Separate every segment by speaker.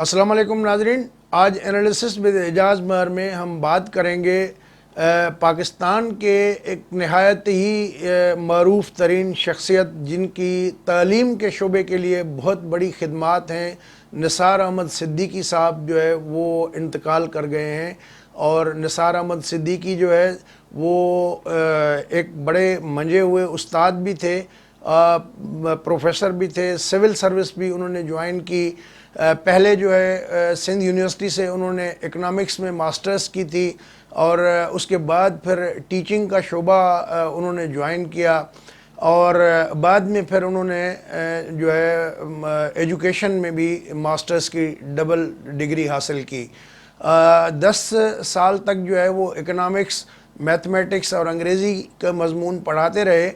Speaker 1: السلام علیکم ناظرین، آج انالیسس ود اعجاز مہر میں ہم بات کریں گے پاکستان کے ایک نہایت ہی معروف ترین شخصیت جن کی تعلیم کے شعبے کے لیے بہت بڑی خدمات ہیں۔ نثار احمد صدیقی صاحب جو ہے وہ انتقال کر گئے ہیں، اور نثار احمد صدیقی جو ہے وہ ایک بڑے منجے ہوئے استاد بھی تھے، پروفیسر بھی تھے، سول سروس بھی انہوں نے جوائن کی۔ پہلے جو ہے سندھ یونیورسٹی سے انہوں نے اکنامکس میں ماسٹرز کی تھی، اور اس کے بعد پھر ٹیچنگ کا شعبہ انہوں نے جوائن کیا، اور بعد میں پھر انہوں نے جو ہے ایجوکیشن میں بھی ماسٹرز کی ڈبل ڈگری حاصل کی۔ 10 سال تک جو ہے وہ اکنامکس، میتھمیٹکس اور انگریزی کا مضمون پڑھاتے رہے،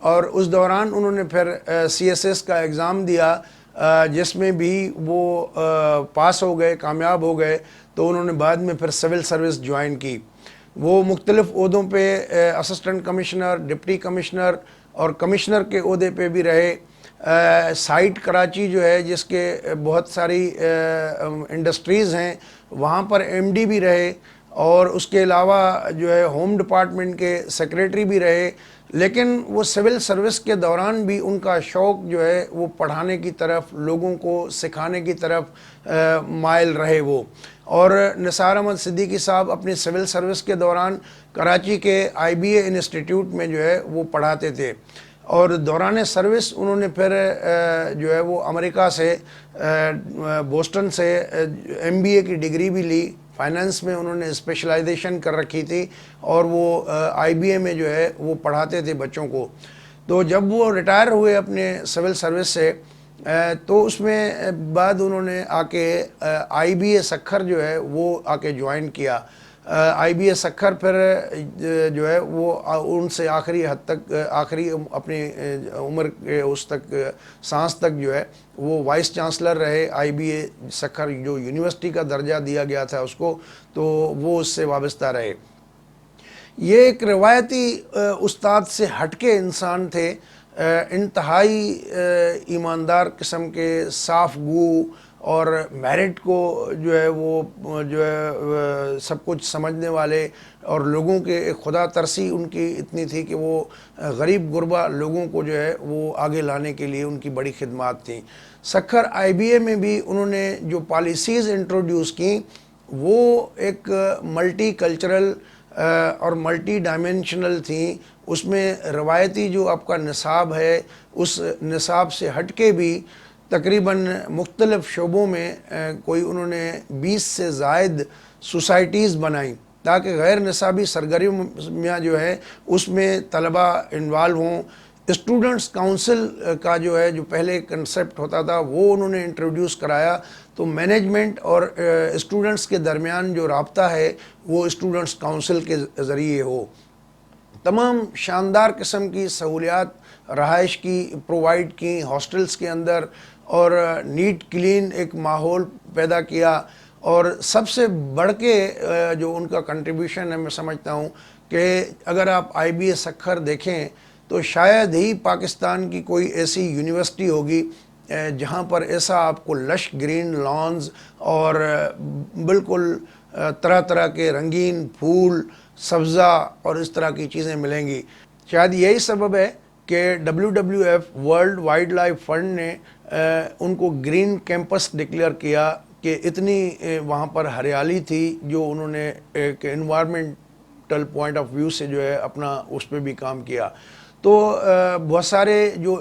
Speaker 1: اور اس دوران انہوں نے پھر CSS کا ایگزام دیا، جس میں بھی وہ پاس ہو گئے، کامیاب ہو گئے، تو انہوں نے بعد میں پھر سول سروس جوائن کی۔ وہ مختلف عہدوں پہ اسسٹنٹ کمشنر، ڈپٹی کمشنر اور کمشنر کے عہدے پہ بھی رہے۔ سائٹ کراچی جو ہے جس کے بہت ساری انڈسٹریز ہیں، وہاں پر MD بھی رہے، اور اس کے علاوہ جو ہے ہوم ڈپارٹمنٹ کے سیکریٹری بھی رہے۔ لیکن وہ سول سروس کے دوران بھی ان کا شوق جو ہے وہ پڑھانے کی طرف، لوگوں کو سکھانے کی طرف مائل رہے وہ۔ اور نثار احمد صدیقی صاحب اپنی سول سروس کے دوران کراچی کے IBA انسٹیٹیوٹ میں جو ہے وہ پڑھاتے تھے، اور دوران سروس انہوں نے پھر جو ہے وہ امریکہ سے، بوسٹن سے MBA کی ڈگری بھی لی۔ فائنانس میں انہوں نے اسپیشلائزیشن کر رکھی تھی، اور وہ IBA میں جو ہے وہ پڑھاتے تھے بچوں کو۔ تو جب وہ ریٹائر ہوئے اپنے سول سروس سے، تو اس میں بعد انہوں نے آ کے IBA سکھر جو ہے وہ آ کے جوائن کیا۔ IBA سکھر پھر جو ہے وہ ان سے آخری حد تک، آخری اپنی عمر کے اس تک، سانس تک جو ہے وہ وائس چانسلر رہے IBA سکھر، جو یونیورسٹی کا درجہ دیا گیا تھا اس کو، تو وہ اس سے وابستہ رہے۔ یہ ایک روایتی استاد سے ہٹ کے انسان تھے، انتہائی ایماندار قسم کے، صاف گو، اور میرٹ کو جو ہے وہ جو ہے سب کچھ سمجھنے والے، اور لوگوں کے خدا ترسی ان کی اتنی تھی کہ وہ غریب غربا لوگوں کو جو ہے وہ آگے لانے کے لیے ان کی بڑی خدمات تھیں۔ سکھر IBA میں بھی انہوں نے جو پالیسیز انٹروڈیوس کیں وہ ایک ملٹی کلچرل اور ملٹی ڈائمینشنل تھیں۔ اس میں روایتی جو آپ کا نصاب ہے، اس نصاب سے ہٹ کے بھی تقریباً مختلف شعبوں میں کوئی انہوں نے 20 سے زائد سوسائٹیز بنائیں، تاکہ غیر نصابی سرگرمیاں جو ہے اس میں طلبہ انوالو ہوں۔ اسٹوڈنٹس کونسل کا جو ہے، جو پہلے کنسیپٹ ہوتا تھا، وہ انہوں نے انٹروڈیوس کرایا، تو مینجمنٹ اور اسٹوڈنٹس کے درمیان جو رابطہ ہے وہ اسٹوڈنٹس کونسل کے ذریعے ہو۔ تمام شاندار قسم کی سہولیات رہائش کی پرووائڈ کی ہاسٹلس کے اندر، اور نیٹ کلین ایک ماحول پیدا کیا۔ اور سب سے بڑھ کے جو ان کا کنٹریبیوشن ہے، میں سمجھتا ہوں کہ اگر آپ IBA سکھر دیکھیں تو شاید ہی پاکستان کی کوئی ایسی یونیورسٹی ہوگی جہاں پر ایسا آپ کو لش گرین لانز اور بالکل طرح طرح کے رنگین پھول، سبزہ اور اس طرح کی چیزیں ملیں گی۔ شاید یہی سبب ہے کہ WWF World Wildlife Fund نے ان کو گرین کیمپس ڈکلیئر کیا، کہ اتنی وہاں پر ہریالی تھی، جو انہوں نے ایک انوائرمنٹل پوائنٹ آف ویو سے جو ہے اپنا اس پہ بھی کام کیا۔ تو بہت سارے جو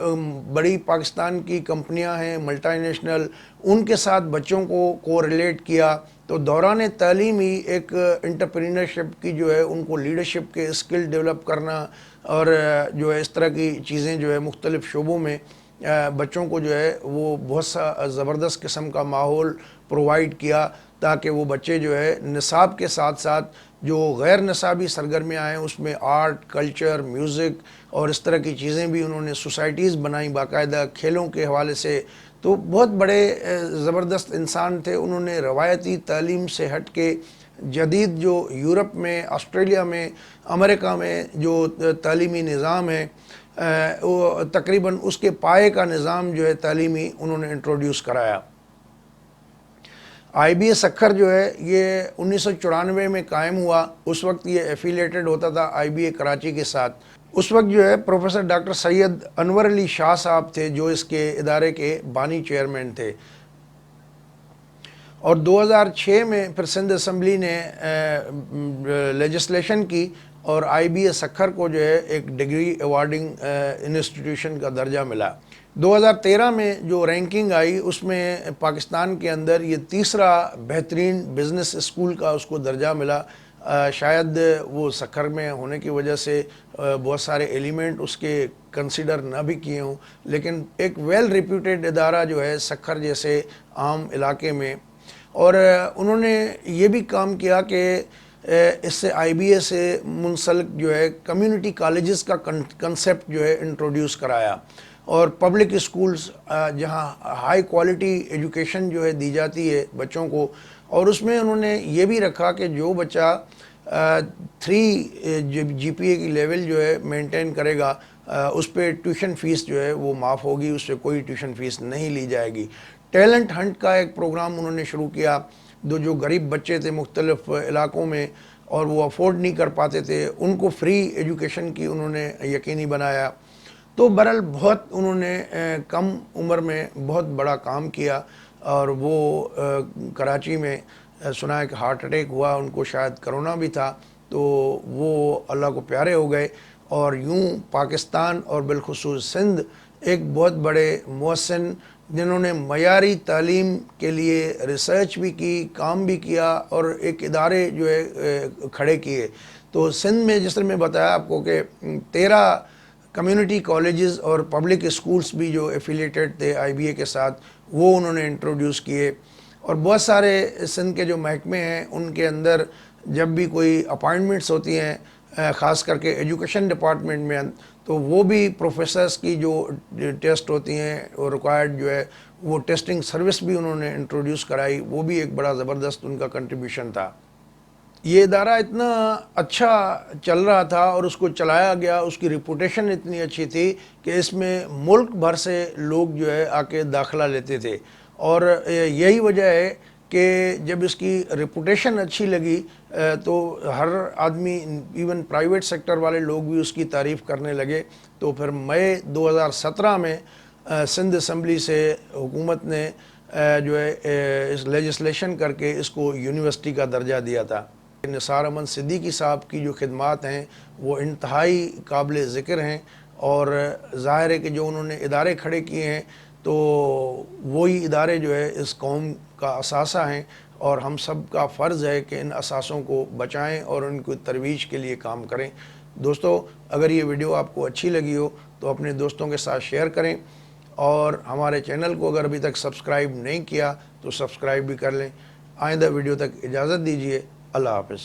Speaker 1: بڑی پاکستان کی کمپنیاں ہیں ملٹی نیشنل، ان کے ساتھ بچوں کو ریلیٹ کیا، تو دوران تعلیم ہی ایک انٹرپرینرشپ کی جو ہے ان کو لیڈرشپ کے اسکل ڈیولپ کرنا، اور جو ہے اس طرح کی چیزیں جو ہے مختلف شعبوں میں بچوں کو جو ہے وہ بہت سا زبردست قسم کا ماحول پرووائڈ کیا، تاکہ وہ بچے جو ہے نصاب کے ساتھ ساتھ جو غیر نصابی سرگرمیاں ہیں اس میں آرٹ، کلچر، میوزک اور اس طرح کی چیزیں بھی انہوں نے سوسائٹیز بنائیں باقاعدہ کھیلوں کے حوالے سے۔ تو بہت بڑے زبردست انسان تھے۔ انہوں نے روایتی تعلیم سے ہٹ کے جدید جو یورپ میں، آسٹریلیا میں، امریکہ میں جو تعلیمی نظام ہے، وہ تقریباً اس کے پائے کا نظام جو ہے تعلیمی انہوں نے انٹروڈیوس کرایا۔ آئی بی اے سکھر جو ہے یہ 1994 میں قائم ہوا. اس وقت یہ ایفیلیٹڈ ہوتا تھا آئی بی اے کراچی کے ساتھ. اس وقت جو ہے پروفیسر ڈاکٹر سید انور علی شاہ صاحب تھے جو اس کے ادارے کے بانی چیئرمین تھے. اور 2006 میں پھر سندھ اسمبلی نے لیجسلیشن کی اور آئی بی اے سکھر کو جو ہے ایک ڈگری ایوارڈنگ انسٹیٹیوشن کا درجہ ملا. 2013 میں جو رینکنگ آئی اس میں پاکستان کے اندر یہ تیسرا بہترین بزنس اسکول کا اس کو درجہ ملا. شاید وہ سکھر میں ہونے کی وجہ سے بہت سارے ایلیمنٹ اس کے کنسیڈر نہ بھی کیے ہوں، لیکن ایک ویل ریپیوٹیڈ ادارہ جو ہے سکھر جیسے عام علاقے میں. اور انہوں نے یہ بھی کام کیا کہ اس سے آئی بی اے سے منسلک جو ہے کمیونٹی کالجز کا کنسیپٹ جو ہے انٹروڈیوس کرایا، اور پبلک اسکولز جہاں ہائی کوالٹی ایجوکیشن جو ہے دی جاتی ہے بچوں کو. اور اس میں انہوں نے یہ بھی رکھا کہ جو بچہ 3 جی پی اے کی لیول جو ہے مینٹین کرے گا اس پہ ٹیوشن فیس جو ہے وہ معاف ہوگی، اس سے کوئی ٹیوشن فیس نہیں لی جائے گی. ٹیلنٹ ہنٹ کا ایک پروگرام انہوں نے شروع کیا. جو غریب بچے تھے مختلف علاقوں میں اور وہ افورڈ نہیں کر پاتے تھے ان کو فری ایجوکیشن کی انہوں نے یقینی بنایا. تو بہرحال بہت انہوں نے کم عمر میں بہت بڑا کام کیا. اور وہ کراچی میں سنا ہے کہ ہارٹ اٹیک ہوا، ان کو شاید کرونا بھی تھا، تو وہ اللہ کو پیارے ہو گئے. اور یوں پاکستان اور بالخصوص سندھ ایک بہت بڑے محسن جنہوں نے معیاری تعلیم کے لیے ریسرچ بھی کی، کام بھی کیا اور ایک ادارے جو ہے کھڑے کیے. تو سندھ میں جس طرح میں بتایا آپ کو کہ 13 کمیونٹی کالجز اور پبلک اسکولز بھی جو ایفیلیٹڈ تھے آئی بی اے کے ساتھ وہ انہوں نے انٹروڈیوس کیے. اور بہت سارے سندھ کے جو محکمے ہیں ان کے اندر جب بھی کوئی اپائنٹمنٹس ہوتی ہیں خاص کر کے ایجوکیشن ڈپارٹمنٹ میں تو وہ بھی پروفیسرز کی جو ٹیسٹ ہوتی ہیں اور ریکوائرڈ جو ہے وہ ٹیسٹنگ سروس بھی انہوں نے انٹروڈیوس کرائی. وہ بھی ایک بڑا زبردست ان کا کنٹریبیوشن تھا. یہ ادارہ اتنا اچھا چل رہا تھا اور اس کو چلایا گیا، اس کی ریپوٹیشن اتنی اچھی تھی کہ اس میں ملک بھر سے لوگ جو ہے آ کے داخلہ لیتے تھے. اور یہی وجہ ہے کہ جب اس کی ریپوٹیشن اچھی لگی تو ہر آدمی ایون پرائیویٹ سیکٹر والے لوگ بھی اس کی تعریف کرنے لگے. تو پھر مئی 2017 میں سندھ اسمبلی سے حکومت نے جو ہے اس لیجسلیشن کر کے اس کو یونیورسٹی کا درجہ دیا تھا. نثار احمد صدیقی صاحب کی جو خدمات ہیں وہ انتہائی قابل ذکر ہیں، اور ظاہر ہے کہ جو انہوں نے ادارے کھڑے کیے ہیں تو وہی ادارے جو ہے اس قوم کا اثاثہ ہیں، اور ہم سب کا فرض ہے کہ ان اثاثوں کو بچائیں اور ان کو ترویج کے لیے کام کریں. دوستو اگر یہ ویڈیو آپ کو اچھی لگی ہو تو اپنے دوستوں کے ساتھ شیئر کریں، اور ہمارے چینل کو اگر ابھی تک سبسکرائب نہیں کیا تو سبسکرائب بھی کر لیں. آئندہ ویڈیو تک اجازت دیجیے. اللہ حافظ.